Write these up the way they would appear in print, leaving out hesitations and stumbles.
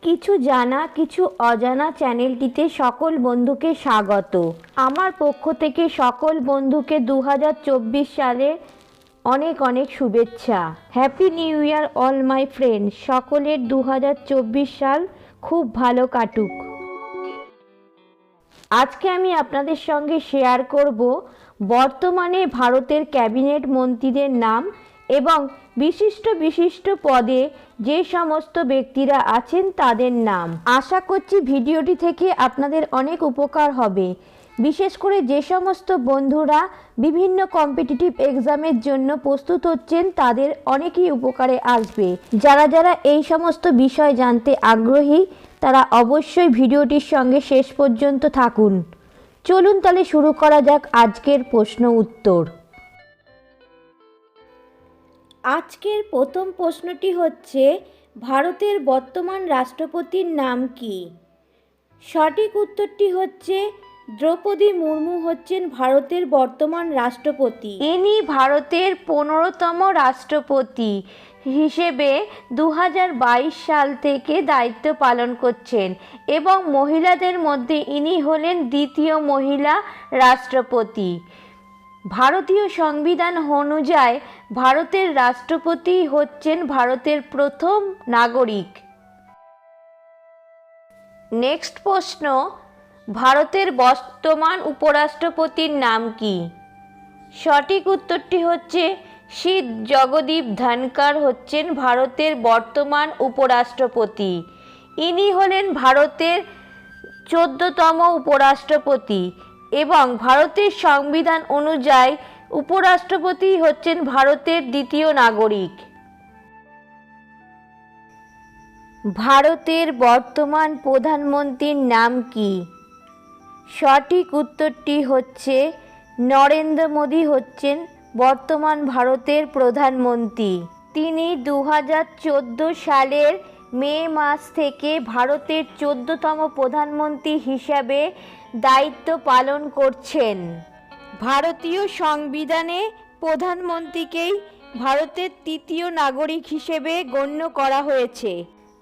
কিছু জানা কিছু অজানা চ্যানেলটিতে সকল বন্ধুকে স্বাগত। আমার পক্ষ থেকে সকল বন্ধুকে 2024 সালে অনেক অনেক শুভেচ্ছা। Happy new year all my friend. সকলের 2024 সাল খুব ভালো কাটুক। আজকে আমি আপনাদের সঙ্গে শেয়ার করব বর্তমানে ভারতের ক্যাবিনেট মন্ত্রীদের নাম এবং বিশিষ্ট বিশিষ্ট পদে যে সমস্ত ব্যক্তিরা আছেন তাদের নাম। আশা করছি ভিডিওটি থেকে আপনাদের অনেক উপকার হবে, বিশেষ করে যে সমস্ত বন্ধুরা বিভিন্ন কম্পিটিটিভ এক্সামের জন্য প্রস্তুত হচ্ছেন তাদের অনেকই উপকারে আসবে। যারা যারা এই সমস্ত বিষয় জানতে আগ্রহী তারা অবশ্যই ভিডিওটির সঙ্গে শেষ পর্যন্ত থাকুন। চলুন তাহলে শুরু করা যাক আজকের প্রশ্ন উত্তর। আজকের প্রথম প্রশ্নটি হচ্ছে, ভারতের বর্তমান রাষ্ট্রপতির নাম কি? সঠিক উত্তরটি হচ্ছে দ্রৌপদী মুর্মু হচ্ছেন ভারতের বর্তমান রাষ্ট্রপতি। ইনি ভারতের 15তম রাষ্ট্রপতি হিসেবে 2022 সাল থেকে দায়িত্ব পালন করছেন এবং মহিলাদের মধ্যে ইনি হলেন দ্বিতীয় মহিলা রাষ্ট্রপতি। ভারতীয় সংবিধান অনুযায়ী ভারতের রাষ্ট্রপতি হচ্ছেন ভারতের প্রথম নাগরিক। নেক্সট প্রশ্ন, ভারতের বর্তমান উপরাষ্ট্রপতির নাম কি? সঠিক উত্তরটি হচ্ছে শ্রী জগদীপ ধনখড় হচ্ছেন ভারতের বর্তমান উপরাষ্ট্রপতি। ইনি হলেন ভারতের 14তম উপরাষ্ট্রপতি এবং ভারতের সংবিধান অনুযায়ী উপরাষ্ট্রপতি হচ্ছেন ভারতের দ্বিতীয় নাগরিক। ভারতের বর্তমান প্রধানমন্ত্রীর নাম কি? সঠিক উত্তরটি হচ্ছে নরেন্দ্র মোদী হচ্ছেন বর্তমান ভারতের প্রধানমন্ত্রী। তিনি 2014 সালের মে মাস থেকে ভারতের 14তম প্রধানমন্ত্রী হিসাবে দায়িত্ব পালন করছেন। ভারতীয় সংবিধানে প্রধানমন্ত্রীকেই ভারতের তৃতীয় নাগরিক হিসেবে গণ্য করা হয়েছে।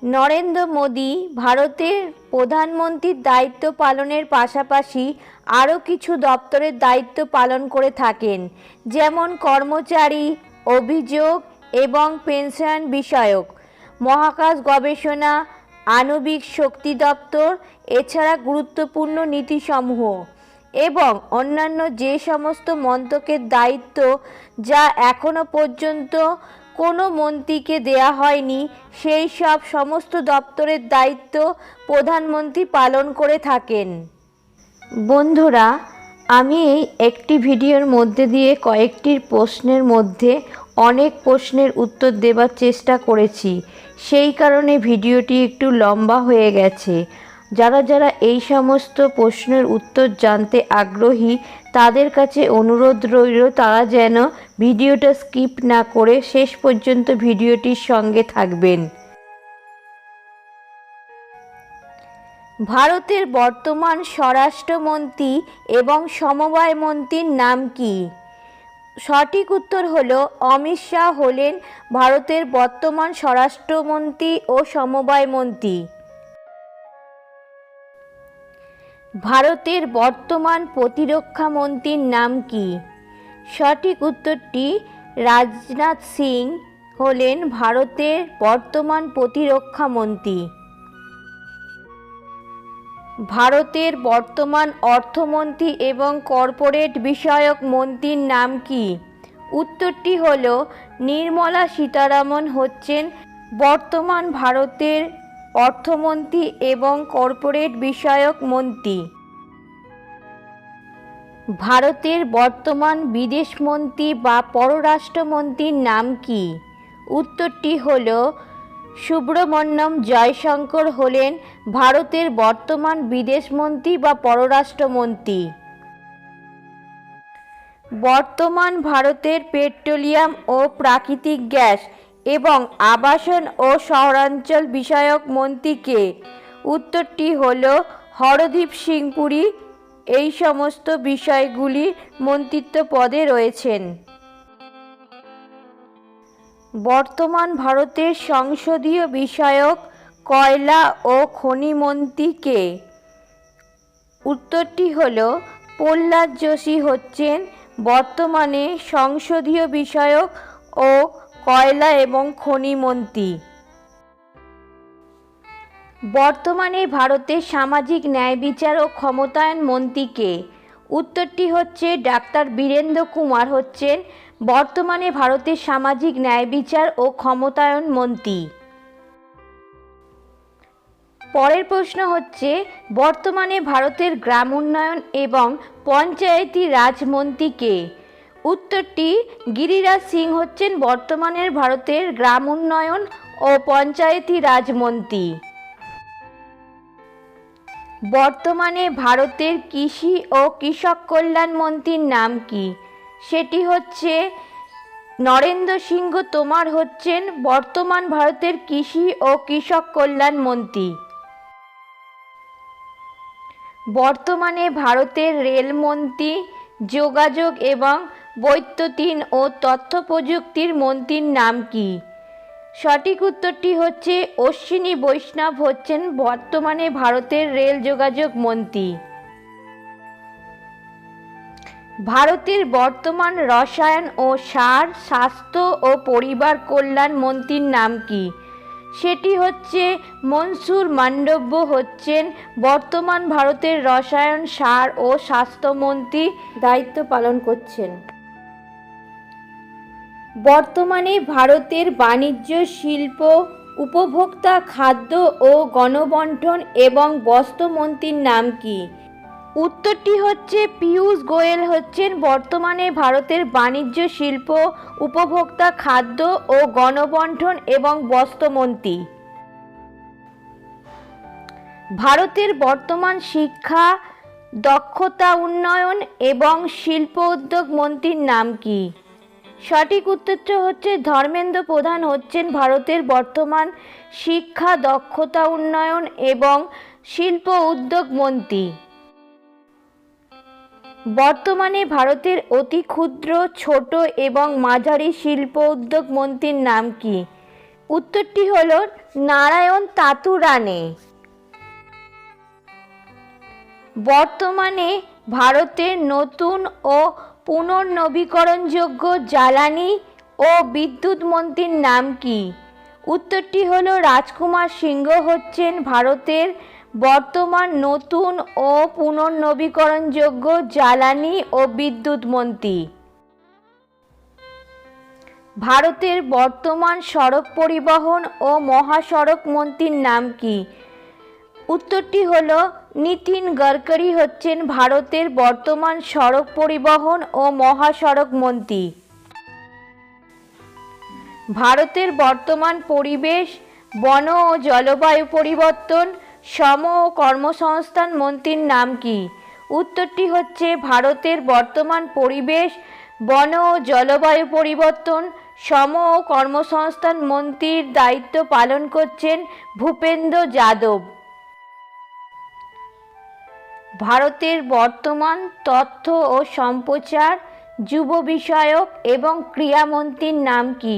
নরেন্দ্র মোদী ভারতের প্রধানমন্ত্রীর দায়িত্ব পালনের পাশাপাশি আরও কিছু দপ্তরের দায়িত্ব পালন করে থাকেন, যেমন কর্মচারী, অভিযোগ এবং পেনশন বিষয়ক, মহাকাশ গবেষণা, আণবিক শক্তি দপ্তর, এছাড়া গুরুত্বপূর্ণ নীতিসমূহ এবং অন্যান্য যে সমস্ত মন্ত্রকের দায়িত্ব যা এখনও পর্যন্ত কোনো মন্ত্রীকে দেয়া হয়নি, সেই সব সমস্ত দপ্তরের দায়িত্ব প্রধানমন্ত্রী পালন করে থাকেন। বন্ধুরা, আমি এই একটি ভিডিওর মধ্যে দিয়ে কয়েকটি প্রশ্নের মধ্যে অনেক প্রশ্নের উত্তর দেবার চেষ্টা করেছি, সেই কারণে ভিডিওটি একটু লম্বা হয়ে গেছে। যারা যারা এই সমস্ত প্রশ্নের উত্তর জানতে আগ্রহী তাদের কাছে অনুরোধ রইল তারা যেন ভিডিওটা স্কিপ না করে শেষ পর্যন্ত ভিডিওটির সঙ্গে থাকবেন। ভারতের বর্তমান স্বরাষ্ট্রমন্ত্রী এবং সমবায় মন্ত্রীর নাম কি? সঠিক উত্তর হলো অমিত শাহ হলেন ভারতের বর্তমান স্বরাষ্ট্রমন্ত্রী ও সমবায় মন্ত্রী। ভারতের বর্তমান প্রতিরক্ষা মন্ত্রীর নাম কি? সঠিক উত্তরটি রাজনাথ সিং হলেন ভারতের বর্তমান প্রতিরক্ষা মন্ত্রী। ভারতের বর্তমান অর্থমন্ত্রী এবং কর্পোরেট বিষয়ক মন্ত্রীর নাম কি? উত্তরটি হল নির্মলা সীতারামন হচ্ছেন বর্তমান ভারতের অর্থমন্ত্রী এবং কর্পোরেট বিষয়ক মন্ত্রী। ভারতের বর্তমান বিদেশমন্ত্রী বা পররাষ্ট্রমন্ত্রীর নাম কি? উত্তরটি হল সুব্রমণ্যম জয়শঙ্কর হলেন ভারতের বর্তমান বিদেশমন্ত্রী বা পররাষ্ট্রমন্ত্রী। বর্তমান ভারতের পেট্রোলিয়াম ও প্রাকৃতিক গ্যাস এবং আবাসন ও শহরাঞ্চল বিষয়ক মন্ত্রী কে? উত্তরটি হল হরদীপ সিং পুরী এই সমস্ত বিষয়গুলি মন্ত্রিত্ব পদে রয়েছেন। বর্তমান ভারতের সংসদীয় বিষয়ক কয়লা ও খনি মন্ত্রী কে? উত্তরটি হলো প্রহ্লাদ যোশী হচ্ছেন বর্তমানে সংসদীয় বিষয়ক ও কয়লা এবং খনি মন্ত্রী। বর্তমানে ভারতের সামাজিক ন্যায় বিচার ও ক্ষমতায়ন মন্ত্রী কে? উত্তরটি হচ্ছে ডাক্তার বীরেন্দ্র কুমার হচ্ছেন বর্তমানে ভারতের সামাজিক ন্যায় বিচার ও ক্ষমতায়ন মন্ত্রী। পরের প্রশ্ন হচ্ছে বর্তমানে ভারতের গ্রাম উন্নয়ন এবং পঞ্চায়েতি রাজ মন্ত্রী কে? উত্তরটি গিরিরাজ সিং হচ্ছেন বর্তমানের ভারতের গ্রাম উন্নয়ন ও পঞ্চায়েতি রাজ মন্ত্রী। বর্তমানে ভারতের কৃষি ও কৃষক কল্যাণ মন্ত্রীর নাম কি? সেটি হচ্ছে নরেন্দ্র সিংহ তোমর হচ্ছেন বর্তমান ভারতের কৃষি ও কৃষক কল্যাণ মন্ত্রী। বর্তমানে ভারতের রেলমন্ত্রী, যোগাযোগ এবং বৈদ্যুতিন ও তথ্য প্রযুক্তির মন্ত্রীর নাম কি? সঠিক উত্তরটি হচ্ছে অশ্বিনী বৈষ্ণব হচ্ছেন বর্তমানে ভারতের রেল যোগাযোগ মন্ত্রী। ভারতের বর্তমান রসায়ন ও সার, স্বাস্থ্য ও পরিবার কল্যাণ মন্ত্রীর নাম কি? সেটি হচ্ছে মনসুর মান্ডব্য হচ্ছেন বর্তমান ভারতের রসায়ন, সার ও স্বাস্থ্যমন্ত্রী দায়িত্ব পালন করছেন। বর্তমানে ভারতের বাণিজ্য, শিল্প, উপভোক্তা, খাদ্য ও গণবণ্টন এবং বস্ত্র মন্ত্রীর নাম কি? উত্তরটি হচ্ছে পীযূষ গোয়েল হচ্ছেন বর্তমানে ভারতের বাণিজ্য, শিল্প, উপভোক্তা, খাদ্য ও গণবণ্টন এবং বস্ত্রমন্ত্রী। ভারতের বর্তমান শিক্ষা, দক্ষতা উন্নয়ন এবং শিল্প উদ্যোগ মন্ত্রীর নাম কি? সঠিক উত্তরটি হচ্ছে ধর্মেন্দ্র প্রধান হচ্ছেন ভারতের বর্তমান শিক্ষা, দক্ষতা উন্নয়ন এবং শিল্প উদ্যোগ মন্ত্রী। বর্তমানে ভারতের অতি ক্ষুদ্র, ছোট এবং মাঝারি শিল্প উদ্যোগ মন্ত্রীর নাম কি? উত্তরটি হল নারায়ণ তাতু রানে। বর্তমানে ভারতের নতুন ও পুনর্নবীকরণযোগ্য জ্বালানি ও বিদ্যুৎ মন্ত্রীর নাম কি? উত্তরটি হল রাজকুমার সিংহ হচ্ছেন ভারতের বর্তমান নতুন ও পুনর্নবীকরণযোগ্য জ্বালানি ও বিদ্যুৎ মন্ত্রী। ভারতের বর্তমান সড়ক পরিবহন ও মহাসড়ক মন্ত্রীর নাম কি? উত্তরটি হল নীতিন গডকরি হচ্ছেন ভারতের বর্তমান সড়ক পরিবহন ও মহাসড়ক মন্ত্রী। ভারতের বর্তমান পরিবেশ, বন ও জলবায়ু পরিবর্তন, শ্রম ও কর্মসংস্থান মন্ত্রীর নাম কি? উত্তরটি হচ্ছে ভারতের বর্তমান পরিবেশ, বন ও জলবায়ু পরিবর্তন, শ্রম ও কর্মসংস্থান মন্ত্রীর দায়িত্ব পালন করছেন ভূপেন্দ্র যাদব। ভারতের বর্তমান তথ্য ও সম্প্রচার, যুব বিষয়ক এবং ক্রীড়ামন্ত্রীর নাম কি?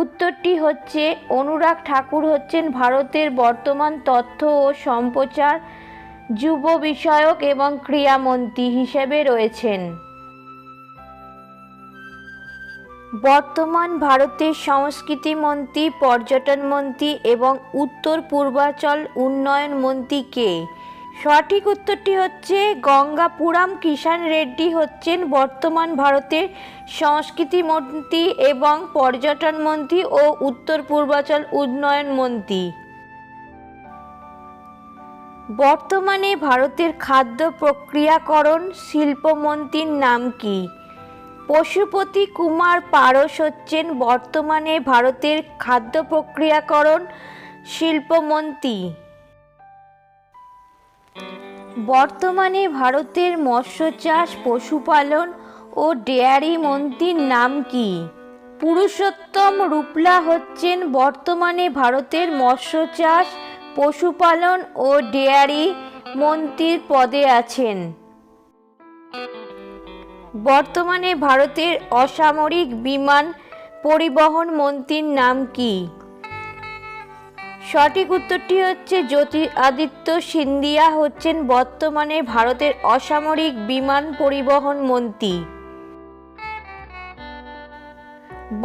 উত্তরটি হচ্ছে অনুরাগ ঠাকুর হচ্ছেন ভারতের বর্তমান তথ্য ও সম্প্রচার, যুব বিষয়ক এবং ক্রীড়ামন্ত্রী হিসেবে রয়েছেন। বর্তমান ভারতের সংস্কৃতি মন্ত্রী, পর্যটন মন্ত্রী এবং উত্তর পূর্বাঞ্চল উন্নয়ন মন্ত্রী কে? সঠিক উত্তরটি হচ্ছে গঙ্গাপুরাম কিষাণ রেড্ডি হচ্ছেন বর্তমান ভারতের সংস্কৃতি মন্ত্রী এবং পর্যটন মন্ত্রী ও উত্তর পূর্বাঞ্চল উন্নয়ন মন্ত্রী। বর্তমানে ভারতের খাদ্য প্রক্রিয়াকরণ শিল্পমন্ত্রীর নাম কি? পশুপতি কুমার পারস হচ্ছেন বর্তমানে ভারতের খাদ্য প্রক্রিয়াকরণ শিল্পমন্ত্রী। বর্তমানে ভারতের মৎস্য চাষ, পশুপালন ও ডেয়ারি মন্ত্রীর নাম কি? পুরুষোত্তম রূপলা হচ্ছেন বর্তমানে ভারতের মৎস্য চাষ, পশুপালন ও ডেয়ারি মন্ত্রীর পদে আছেন। বর্তমানে ভারতের অসামরিক বিমান পরিবহন মন্ত্রীর নাম কি? সঠিক উত্তরটি হচ্ছে জ্যোতিরাদিত্য সিন্ধিয়া হচ্ছেন বর্তমানে ভারতের অসামরিক বিমান পরিবহন মন্ত্রী।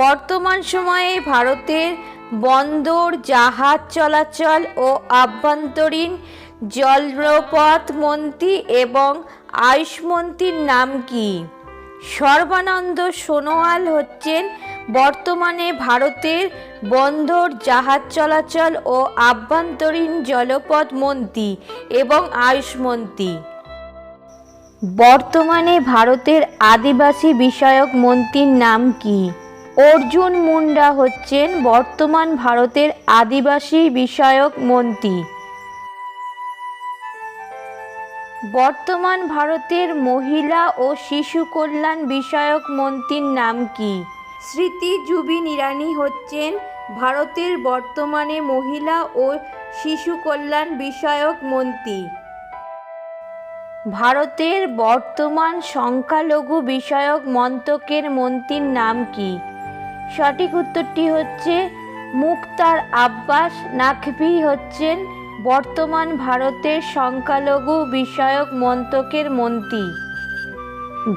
বর্তমান সময়ে ভারতের বন্দর, জাহাজ চলাচল ও আভ্যন্তরীণ জলপথ মন্ত্রী এবং আয়ুষ মন্ত্রীর নাম কি? সর্বানন্দ সোনোয়াল হচ্ছেন বর্তমানে ভারতের বন্দর, জাহাজ চলাচল ও আভ্যন্তরীণ জলপথ মন্ত্রী এবং আয়ুষ মন্ত্রী। বর্তমানে ভারতের আদিবাসী বিষয়ক মন্ত্রীর নাম কি? অর্জুন মুন্ডা হচ্ছেন বর্তমান ভারতের আদিবাসী বিষয়ক মন্ত্রী। বর্তমান ভারতের মহিলা ও শিশু কল্যাণ বিষয়ক মন্ত্রীর নাম কি? স্মৃতি জুবিন ইরানি হচ্ছেন ভারতের বর্তমানে মহিলা ও শিশু কল্যাণ বিষয়ক মন্ত্রী। ভারতের বর্তমান সংখ্যালঘু বিষয়ক মন্ত্রকের মন্ত্রীর নাম কি? সঠিক উত্তরটি হচ্ছে মুখতার আব্বাস নাকভি হচ্ছেন বর্তমান ভারতের সংখ্যালঘু বিষয়ক মন্ত্রকের মন্ত্রী।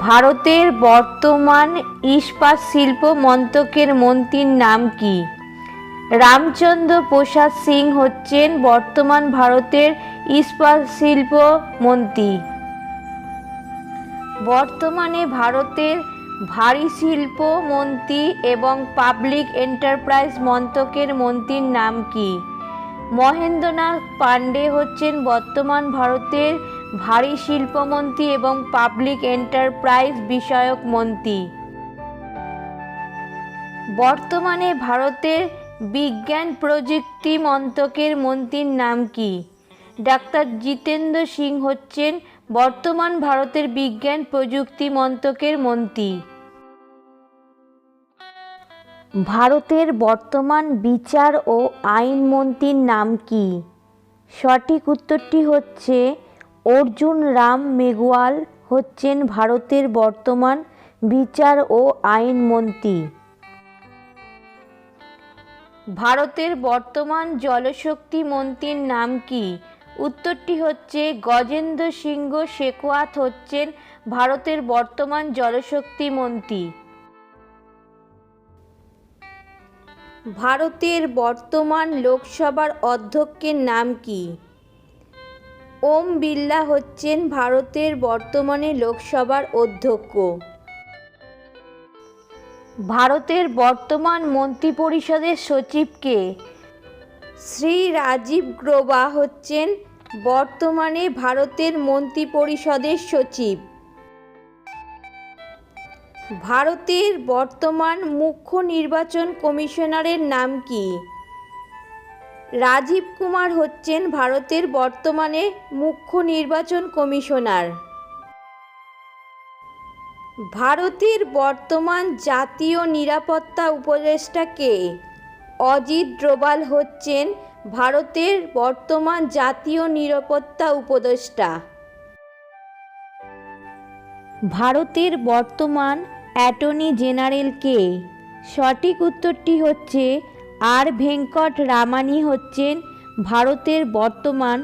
ভারতের বর্তমান ইস্পাত শিল্প মন্ত্রকের মন্ত্রীর নাম কি? রামচন্দ্র প্রসাদ সিং হচ্ছেন বর্তমান ভারতের ইস্পাত শিল্প মন্ত্রী। বর্তমানে ভারতের ভারী শিল্প মন্ত্রী এবং পাবলিক এন্টারপ্রাইজ মন্ত্রকের মন্ত্রীর নাম কি? মহেন্দ্রনাথ পান্ডে হচ্ছেন বর্তমান ভারতের ভারী শিল্পমন্ত্রী এবং পাবলিক এন্টারপ্রাইজ বিষয়ক মন্ত্রী। বর্তমানে ভারতের বিজ্ঞান প্রযুক্তি মন্ত্রকের মন্ত্রীর নাম কি? ডাক্তার জিতেন্দ্র সিং হচ্ছেন বর্তমান ভারতের বিজ্ঞান প্রযুক্তি মন্ত্রকের মন্ত্রী। ভারতের বর্তমান বিচার ও আইন মন্ত্রীর নাম কি? সঠিক উত্তরটি হচ্ছে অর্জুন রাম মেঘওয়াল হচ্ছেন ভারতের বর্তমান বিচার ও আইন মন্ত্রী। ভারতের বর্তমান জলশক্তি মন্ত্রীর নাম কি? উত্তরটি হচ্ছে গজেন্দ্র সিংহ শেখাওয়াত হচ্ছেন ভারতের বর্তমান জলশক্তি মন্ত্রী। ভারতের বর্তমান লোকসভার অধ্যক্ষের নাম কি? ওম বিড়লা হচ্ছেন ভারতের বর্তমানে লোকসভার অধ্যক্ষ। ভারতের বর্তমান মন্ত্রিপরিষদের সচিব কে? শ্রী রাজীব গৌবা হচ্ছেন বর্তমানে ভারতের মন্ত্রিপরিষদের সচিব। ভারতের বর্তমান মুখ্য নির্বাচন কমিশনারের নাম কি? রাজীব কুমার হচ্ছেন ভারতের বর্তমানে মুখ্য নির্বাচন কমিশনার। ভারতের বর্তমান জাতীয় নিরাপত্তা উপদেষ্টা কে? অজিত ডোভাল হচ্ছেন ভারতের বর্তমান জাতীয় নিরাপত্তা উপদেষ্টা। ভারতের বর্তমান অ্যাটর্নি জেনারেল কে? সঠিক উত্তরটি হচ্ছে আর ভেঙ্কট রামানি হচ্ছেন ভারতের বর্তমান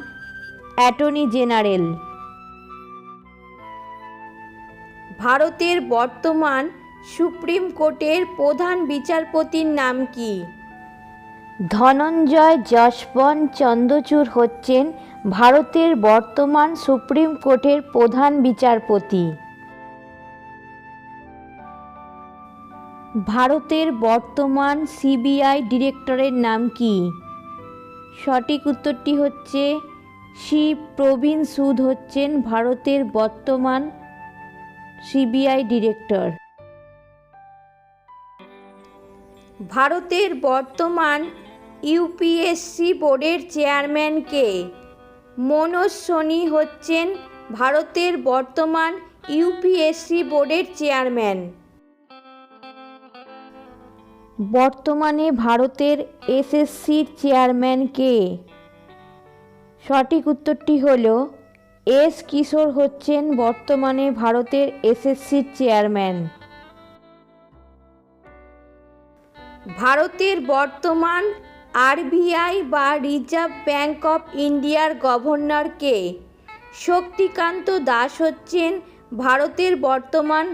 অ্যাটর্নি জেনারেল। ভারতের বর্তমান সুপ্রিম কোর্টের প্রধান বিচারপতির নাম কি? ধনঞ্জয় যশবন্ত চন্দ্রচূড় হচ্ছেন ভারতের বর্তমান সুপ্রিম কোর্টের প্রধান বিচারপতি। ভারতের বর্তমান সিবিআই ডিরেক্টরের নাম কি? সঠিক উত্তরটি হচ্ছে শ্রী প্রবীণ সুদ হচ্ছেন ভারতের বর্তমান সিবিআই ডিরেক্টর। ভারতের বর্তমান ইউপিএসসি বোর্ডের চেয়ারম্যান কে? মনোজ সোনি হচ্ছেন ভারতের বর্তমান ইউপিএসসি বোর্ডের চেয়ারম্যান। বর্তমানে ভারতের এসএসসির চেয়ারম্যান কে? সঠিক উত্তরটি হল এস কিশোর হচ্ছেন বর্তমানে ভারতের এসএসসির চেয়ারম্যান। ভারতের বর্তমান আরবিআই বা রিজার্ভ ব্যাঙ্ক অফ ইন্ডিয়ার গভর্নর কে? শক্তিকান্ত দাস হচ্ছেন ভারতের বর্তমান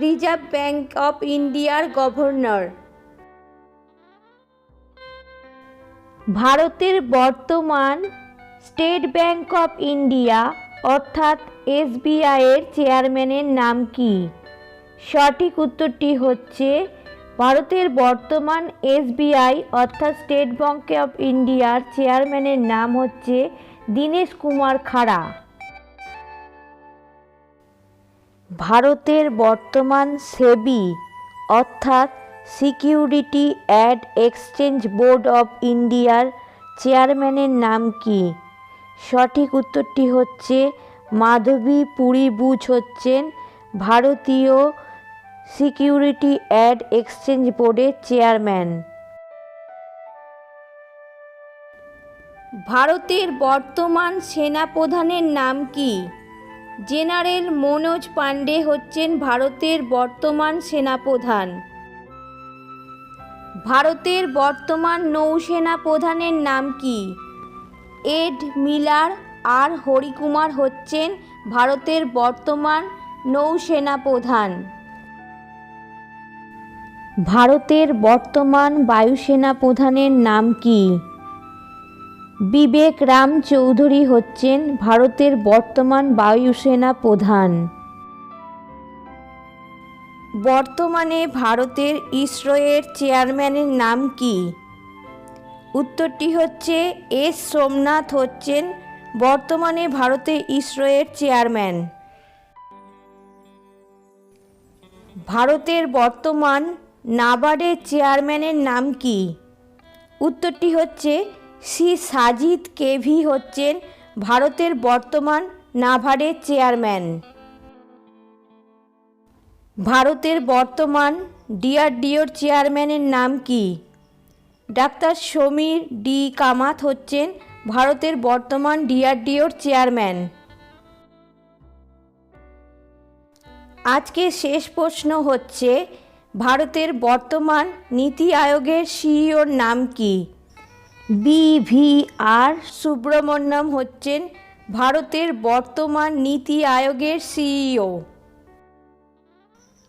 রিজার্ভ ব্যাঙ্ক অফ ইন্ডিয়ার গভর্নর। ভারতের বর্তমান স্টেট ব্যাঙ্ক অফ ইন্ডিয়া অর্থাৎ এসবিআই এর চেয়ারম্যানের নাম কি? সঠিক উত্তরটি হচ্ছে ভারতের বর্তমান এসবিআই অর্থাৎ স্টেট ব্যাঙ্ক অফ ইন্ডিয়ার চেয়ারম্যানের নাম হচ্ছে দীনেশ কুমার খাড়া। ভারতের বর্তমান সেবি অর্থাৎ security and exchange board of ইন্ডিয়ার চেয়ারম্যানের নাম কি? সঠিক উত্তরটি হচ্ছে মাধবী পুরী বুচ হচ্ছেন ভারতীয় সিকিউরিটি অ্যান্ড এক্সচেঞ্জ বোর্ডের চেয়ারম্যান। ভারতের বর্তমান সেনাপ্রধানের নাম কি? জেনারেল মনোজ পাণ্ডে হচ্ছেন ভারতের বর্তমান সেনাপ্রধান। ভারতের বর্তমান নৌসেনা প্রধানের নাম কি? এডমিরাল আর হরিকুমার হচ্ছেন ভারতের বর্তমান নৌসেনা প্রধান। ভারতের বর্তমান বায়ুসেনা প্রধানের নাম কি? বিবেক রাম চৌধুরী হচ্ছেন ভারতের বর্তমান বায়ুসেনা প্রধান। বর্তমানে ভারতের ইসরো এর চেয়ারম্যানের নাম কি? উত্তরটি হচ্ছে এস সোমনাথ হচ্ছেন বর্তমানে ভারতের ইসরো এর চেয়ারম্যান। ভারতের বর্তমান নাবার্ডের চেয়ারম্যানের নাম কি? উত্তরটি হচ্ছে শ্রী সাজিদ কেভি হচ্ছেন ভারতের বর্তমান নাবার্ডের চেয়ারম্যান। ভারতের বর্তমান ডিআরডিওর চেয়ারম্যানের নাম কি? ডাক্তার সমীর ডি কামাত হচ্ছেন ভারতের বর্তমান ডিআরডিওর চেয়ারম্যান। আজকে শেষ প্রশ্ন হচ্ছে ভারতের বর্তমান নীতি আয়োগের সিইওর নাম কি? বিভিআর সুব্রমণ্যম হচ্ছেন ভারতের বর্তমান নীতি আয়োগের সিইও।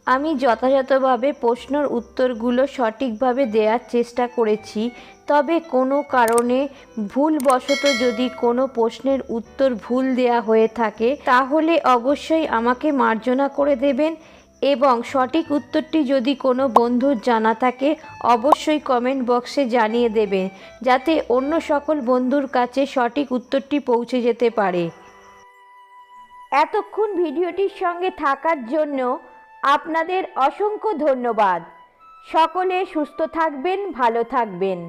আমি যথাযথভাবে প্রশ্নের উত্তরগুলো সঠিকভাবে দেওয়ার চেষ্টা করেছি, তবে কোনো কারণে ভুলবশত যদি কোনো প্রশ্নের উত্তর ভুল দেওয়া হয়ে থাকে তাহলে অবশ্যই আমাকে মার্জনা করে দেবেন এবং সঠিক উত্তরটি যদি কোনো বন্ধুর জানা থাকে অবশ্যই কমেন্ট বক্সে জানিয়ে দেবেন, যাতে অন্য সকল বন্ধুর কাছে সঠিক উত্তরটি পৌঁছে যেতে পারে। এতক্ষণ ভিডিওটির সঙ্গে থাকার জন্য আপনাদের অসংখ্য ধন্যবাদ। সকলে সুস্থ থাকবেন, ভালো থাকবেন।